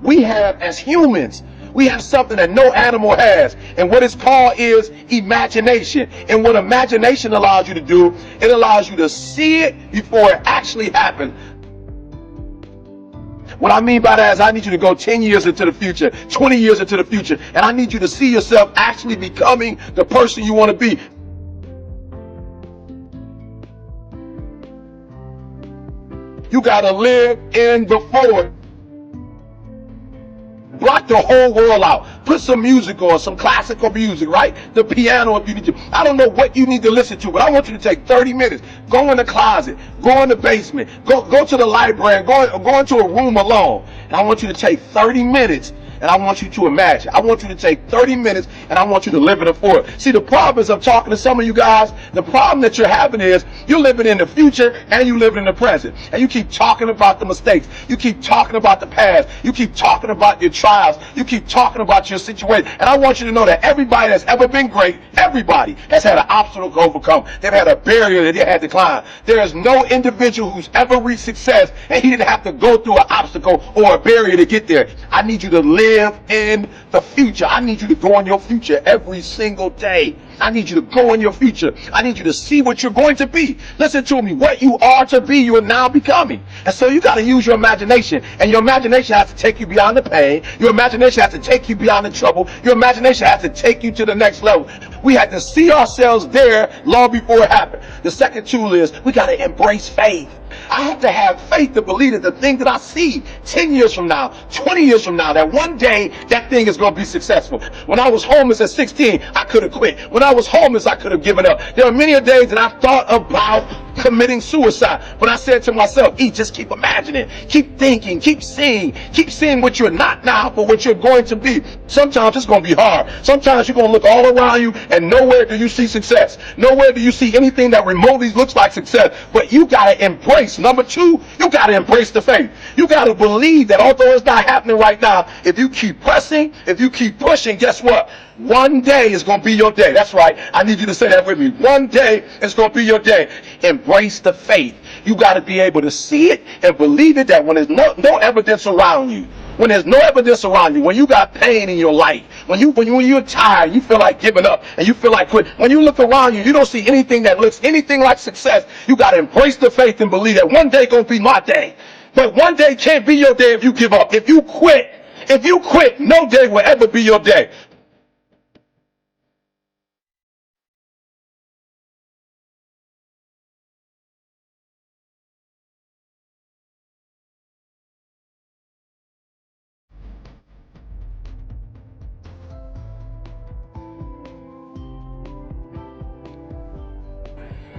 We have, as humans, we have something that no animal has. And what it's called is imagination. And what imagination allows you to do, it allows you to see it before it actually happens. What I mean by that is I need you to go 10 years into the future, 20 years into the future, and I need you to see yourself actually becoming the person you want to be. You got to live in the forward. Block the whole world out. Put some music on, some classical music, right? The piano if you need to. I don't know what you need to listen to, but I want you to take 30 minutes. Go in the closet. Go in the basement. Go to the library. Go into a room alone. And I want you to take 30 minutes. And I want you to imagine. I want you to take 30 minutes and I want you to live in the forward. See, the problem is I'm talking to some of you guys. The problem that you're having is you're living in the future and you living in the present. And you keep talking about the mistakes. You keep talking about the past. You keep talking about your trials. You keep talking about your situation. And I want you to know that everybody that's ever been great, everybody has had an obstacle to overcome. They've had a barrier that they had to climb. There is no individual who's ever reached success and he didn't have to go through an obstacle or a barrier to get there. I need you to live in the future. I need you to go in your future every single day. I need you to go in your future. I need you to see what you're going to be. Listen to me. What you are to be, you are now becoming. And so you got to use your imagination. And your imagination has to take you beyond the pain. Your imagination has to take you beyond the trouble. Your imagination has to take you to the next level. We had to see ourselves there long before it happened. The second tool is we got to embrace faith. I have to have faith to believe that the thing that I see 10 years from now, 20 years from now, that one day that thing is going to be successful. When I was homeless at 16, I could have quit. When I was homeless, I could have given up. There are many days that I've thought about committing suicide. But I said to myself, just keep imagining, keep thinking, keep seeing what you're not now, but what you're going to be. Sometimes it's going to be hard. Sometimes you're going to look all around you and nowhere do you see success. Nowhere do you see anything that remotely looks like success. But you got to embrace. Number two, you got to embrace the faith. You got to believe that although it's not happening right now, if you keep pressing, if you keep pushing, guess what? One day is going to be your day. That's right. I need you to say that with me. One day is going to be your day. Embrace the faith. You got to be able to see it and believe it, that when there's no evidence around you, when there's no evidence around you, when you got pain in your life, when you're tired, you feel like giving up and you feel like quit. When you look around you, you don't see anything that looks anything like success. You got to embrace the faith and believe that one day going to be my day. But one day can't be your day if you give up. If you quit, no day will ever be your day.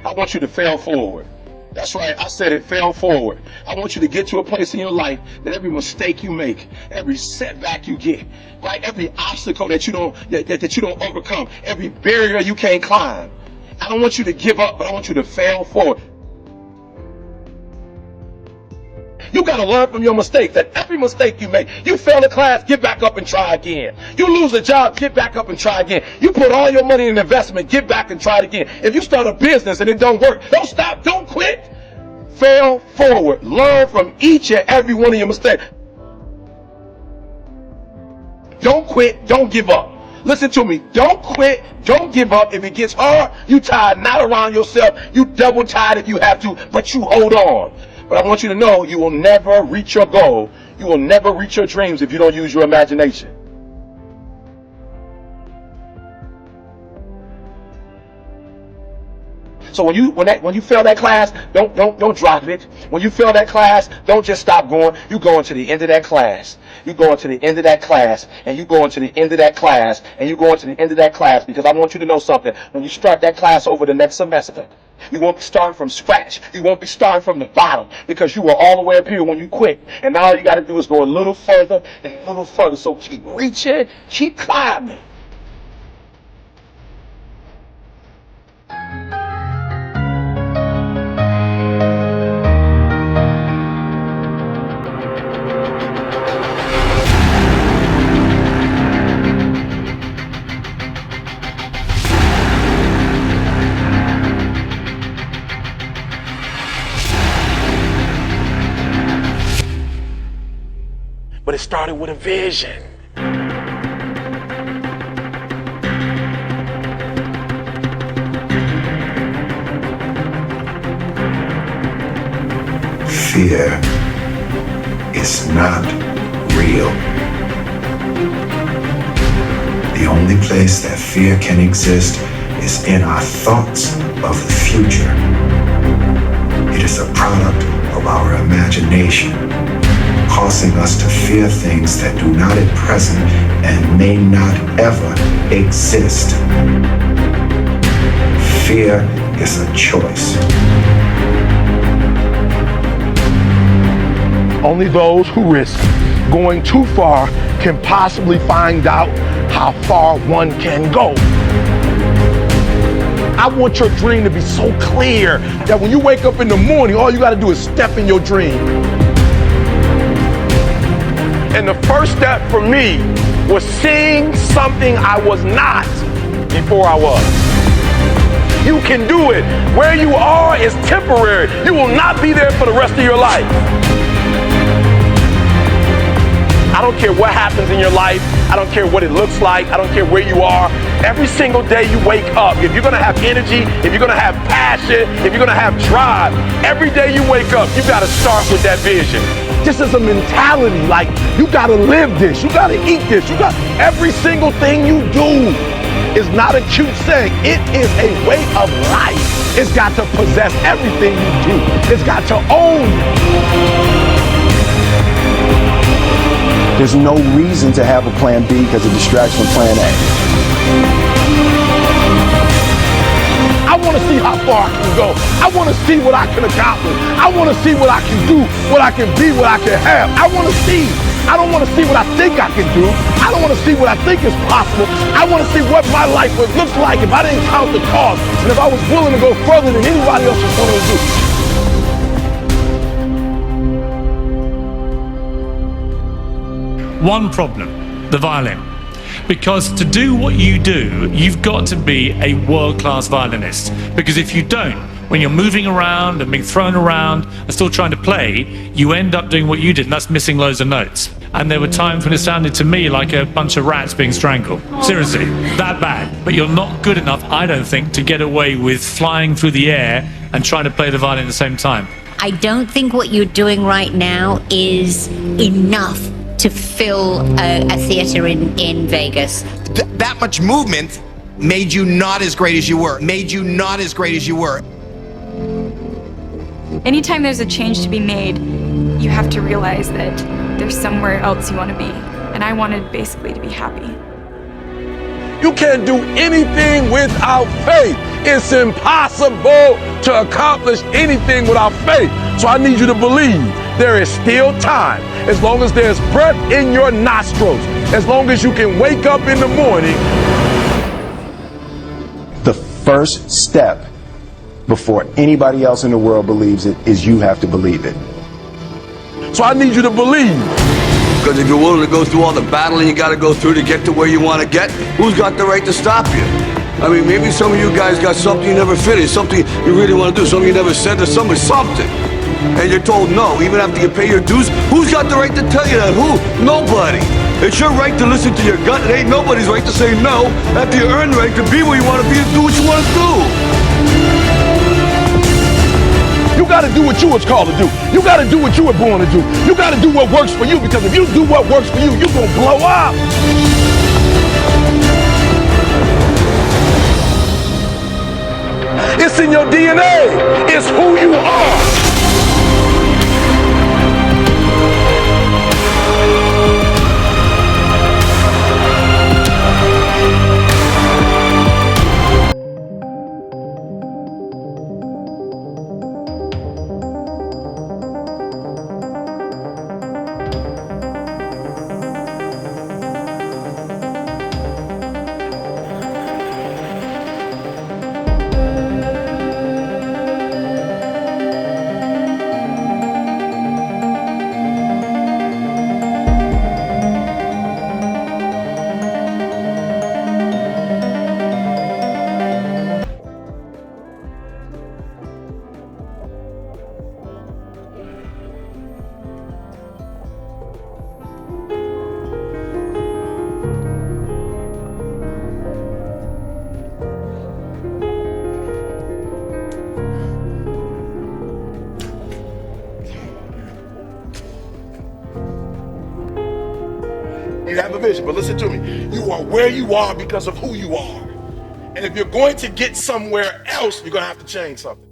I want you to fail forward. That's right, I said it, fail forward. I want you to get to a place in your life that every mistake you make, every setback you get, right, every obstacle that you don't overcome, every barrier you can't climb. I don't want you to give up, but I want you to fail forward. You got to learn from your mistakes, that every mistake you make, you fail a class, get back up and try again. You lose a job, get back up and try again. You put all your money in investment, get back and try it again. If you start a business and it don't work, don't stop, don't quit. Fail forward. Learn from each and every one of your mistakes. Don't quit, don't give up. Listen to me, don't quit, don't give up. If it gets hard, you tired, not around yourself, you double tired if you have to, but you hold on. But I want you to know you will never reach your goal. You will never reach your dreams if you don't use your imagination. So when you fail that class, don't drop it. When you fail that class, don't just stop going. You go into the end of that class. You go into the end of that class, and you go into the end of that class, and you go into the end of that class, because I want you to know something. When you start that class over the next semester, you won't be starting from scratch. You won't be starting from the bottom, because you were all the way up here when you quit. And now all you got to do is go a little further and a little further. So keep reaching, keep climbing. but it started with a vision. Fear is not real. The only place that fear can exist is in our thoughts of the future. It is a product of our imagination, causing us to fear things that do not at present and may not ever exist. Fear is a choice. Only those who risk going too far can possibly find out how far one can go. I want your dream to be so clear that when you wake up in the morning, all you gotta do is step in your dream. And the first step for me was seeing something I was not before I was. You can do it. Where you are is temporary. You will not be there for the rest of your life. I don't care what happens in your life. I don't care what it looks like. I don't care where you are. Every single day you wake up, if you're gonna have energy, if you're gonna have passion, if you're gonna have drive, every day you wake up, you gotta start with that vision. This is a mentality, like you gotta live this, you gotta eat this, you got every single thing you do is not a cute saying. It is a way of life. It's got to possess everything you do. It's got to own you. There's no reason to have a plan B because of distraction from plan A. I want to see how far I can go. I want to see what I can accomplish. I want to see what I can do, what I can be, what I can have. I want to see. I don't want to see what I think I can do. I don't want to see what I think is possible. I want to see what my life would look like if I didn't count the cost and if I was willing to go further than anybody else was willing to do. One problem, the violin. Because to do what you do, you've got to be a world-class violinist. Because if you don't, when you're moving around and being thrown around and still trying to play, you end up doing what you did, and that's missing loads of notes. And there were times when it sounded to me like a bunch of rats being strangled. Seriously, that bad. But you're not good enough, I don't think, to get away with flying through the air and trying to play the violin at the same time. I don't think what you're doing right now is enough to fill a theater in Vegas. That much movement made you not as great as you were. Made you not as great as you were. Anytime there's a change to be made, you have to realize that there's somewhere else you want to be. And I wanted basically to be happy. You can't do anything without faith. It's impossible to accomplish anything without faith. So I need you to believe there is still time. As long as there's breath in your nostrils, as long as you can wake up in the morning. The first step before anybody else in the world believes it is you have to believe it. So I need you to believe. Because if you're willing to go through all the battling you got to go through to get to where you want to get, who's got the right to stop you? I mean, maybe some of you guys got something you never finished, something you really want to do, something you never said to somebody, something. And you're told no, even after you pay your dues. Who's got the right to tell you that? Who? Nobody. It's your right to listen to your gut. It ain't nobody's right to say no after you earn the right to be where you want to be and do what you want to do. You gotta do what you was called to do. You gotta do what you were born to do. You gotta do what works for you, because if you do what works for you, you're gonna blow up. It's in your DNA. It's who you are. You have a vision, but listen to me. You are where you are because of who you are. And if you're going to get somewhere else, you're going to have to change something.